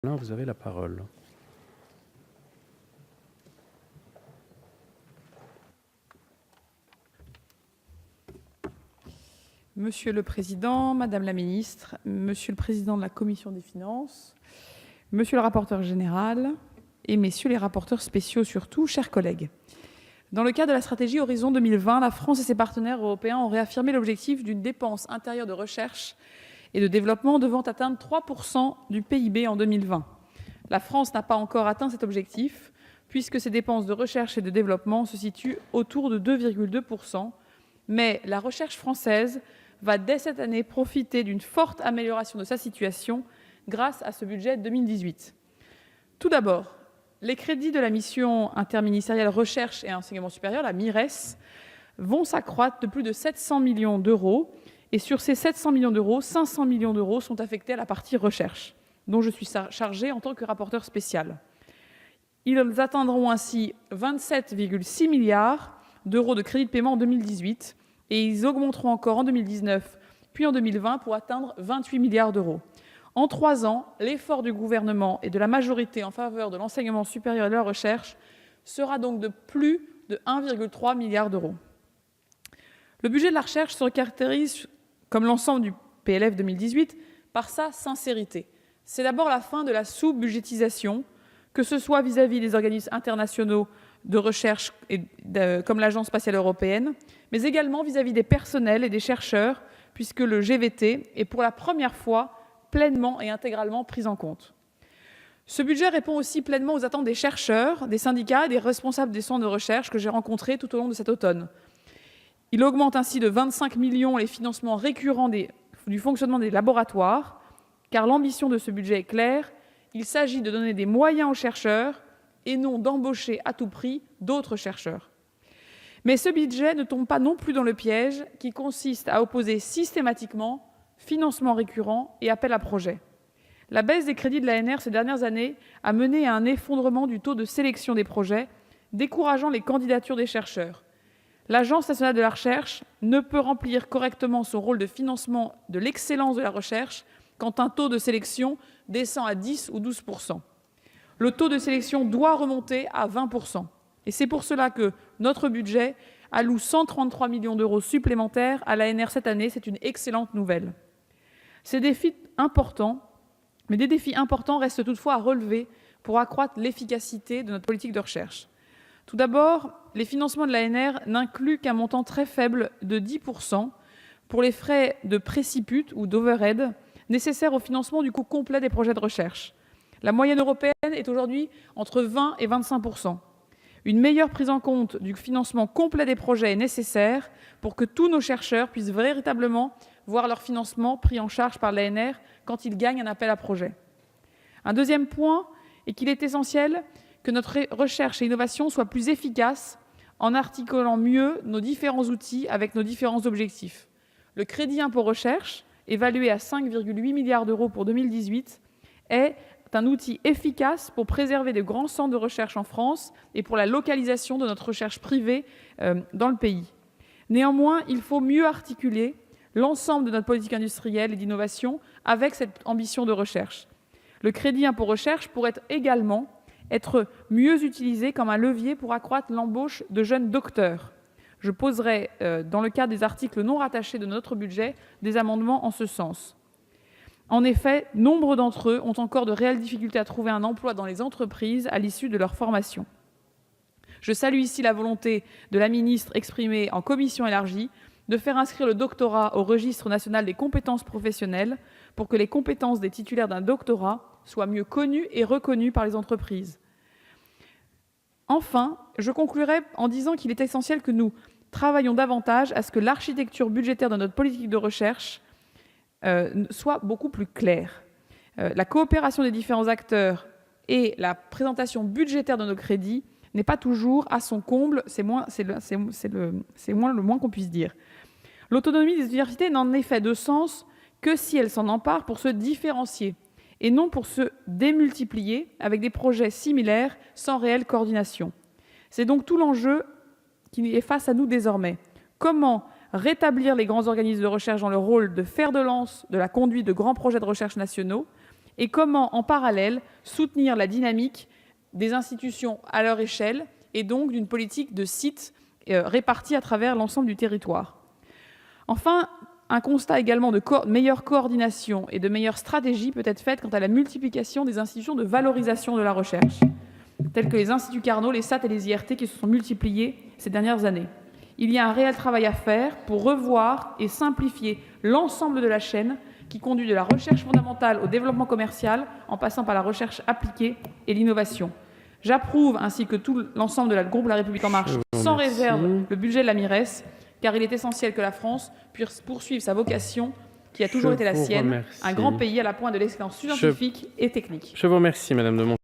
Vous avez la parole. Monsieur le Président, Madame la Ministre, Monsieur le Président de la Commission des Finances, Monsieur le rapporteur général et Messieurs les rapporteurs spéciaux surtout, chers collègues. Dans le cadre de la stratégie Horizon 2020, la France et ses partenaires européens ont réaffirmé l'objectif d'une dépense intérieure de recherche et de développement devant atteindre 3% du PIB en 2020. La France n'a pas encore atteint cet objectif, puisque ses dépenses de recherche et de développement se situent autour de 2,2%, mais la recherche française va dès cette année profiter d'une forte amélioration de sa situation grâce à ce budget 2018. Tout d'abord, les crédits de la mission interministérielle Recherche et Enseignement supérieur, la MIRES, vont s'accroître de plus de 700 millions d'euros, et sur ces 700 millions d'euros, 500 millions d'euros sont affectés à la partie recherche, dont je suis chargée en tant que rapporteur spécial. Ils atteindront ainsi 27,6 milliards d'euros de crédits de paiement en 2018 et ils augmenteront encore en 2019 puis en 2020 pour atteindre 28 milliards d'euros. En 3 ans, l'effort du gouvernement et de la majorité en faveur de l'enseignement supérieur et de la recherche sera donc de plus de 1,3 milliard d'euros. Le budget de la recherche se caractérise, comme l'ensemble du PLF 2018, par sa sincérité. C'est d'abord la fin de la sous-budgétisation, que ce soit vis-à-vis des organismes internationaux de recherche comme l'Agence spatiale européenne, mais également vis-à-vis des personnels et des chercheurs, puisque le GVT est pour la première fois pleinement et intégralement pris en compte. Ce budget répond aussi pleinement aux attentes des chercheurs, des syndicats et des responsables des centres de recherche que j'ai rencontrés tout au long de cet automne. Il augmente ainsi de 25 millions les financements récurrents du fonctionnement des laboratoires, car l'ambition de ce budget est claire, il s'agit de donner des moyens aux chercheurs et non d'embaucher à tout prix d'autres chercheurs. Mais ce budget ne tombe pas non plus dans le piège qui consiste à opposer systématiquement financement récurrent et appel à projets. La baisse des crédits de l'ANR ces dernières années a mené à un effondrement du taux de sélection des projets, décourageant les candidatures des chercheurs. L'Agence nationale de la recherche ne peut remplir correctement son rôle de financement de l'excellence de la recherche quand un taux de sélection descend à 10 ou 12%. Le taux de sélection doit remonter à 20%. Et c'est pour cela que notre budget alloue 133 millions d'euros supplémentaires à l'ANR cette année. C'est une excellente nouvelle. Des défis importants restent toutefois à relever pour accroître l'efficacité de notre politique de recherche. Tout d'abord, les financements de l'ANR n'incluent qu'un montant très faible de 10% pour les frais de préciput ou d'overhead nécessaires au financement du coût complet des projets de recherche. La moyenne européenne est aujourd'hui entre 20 et 25%. Une meilleure prise en compte du financement complet des projets est nécessaire pour que tous nos chercheurs puissent véritablement voir leur financement pris en charge par l'ANR quand ils gagnent un appel à projet. Un deuxième point est qu'il est essentiel que notre recherche et innovation soient plus efficaces en articulant mieux nos différents outils avec nos différents objectifs. Le crédit impôt recherche, évalué à 5,8 milliards d'euros pour 2018, est un outil efficace pour préserver de grands centres de recherche en France et pour la localisation de notre recherche privée dans le pays. Néanmoins, il faut mieux articuler l'ensemble de notre politique industrielle et d'innovation avec cette ambition de recherche. Le crédit impôt recherche pourrait également être mieux utilisé comme un levier pour accroître l'embauche de jeunes docteurs. Je poserai, dans le cadre des articles non rattachés de notre budget, des amendements en ce sens. En effet, nombre d'entre eux ont encore de réelles difficultés à trouver un emploi dans les entreprises à l'issue de leur formation. Je salue ici la volonté de la ministre exprimée en commission élargie de faire inscrire le doctorat au registre national des compétences professionnelles pour que les compétences des titulaires d'un doctorat soient mieux connues et reconnues par les entreprises. Enfin, je conclurai en disant qu'il est essentiel que nous travaillions davantage à ce que l'architecture budgétaire de notre politique de recherche soit beaucoup plus claire. La coopération des différents acteurs et la présentation budgétaire de nos crédits n'est pas toujours à son comble, c'est le moins qu'on puisse dire. L'autonomie des universités n'a en effet de sens que si elles s'en emparent pour se différencier et non pour se démultiplier avec des projets similaires sans réelle coordination. C'est donc tout l'enjeu qui est face à nous désormais. Comment rétablir les grands organismes de recherche dans leur rôle de fer de lance de la conduite de grands projets de recherche nationaux et comment, en parallèle, soutenir la dynamique des institutions à leur échelle et donc d'une politique de sites répartis à travers l'ensemble du territoire. Enfin, un constat également de meilleure coordination et de meilleure stratégie peut être fait quant à la multiplication des institutions de valorisation de la recherche, telles que les instituts Carnot, les SAT et les IRT qui se sont multipliés ces dernières années. Il y a un réel travail à faire pour revoir et simplifier l'ensemble de la chaîne qui conduit de la recherche fondamentale au développement commercial en passant par la recherche appliquée et l'innovation. J'approuve, ainsi que tout l'ensemble de la groupe La République En Marche, sans réserve le budget de la MIRES, car il est essentiel que la France puisse poursuivre sa vocation qui a toujours été la sienne, un grand pays à la pointe de l'excellence scientifique et technique. Je vous remercie, Madame de Montchalin.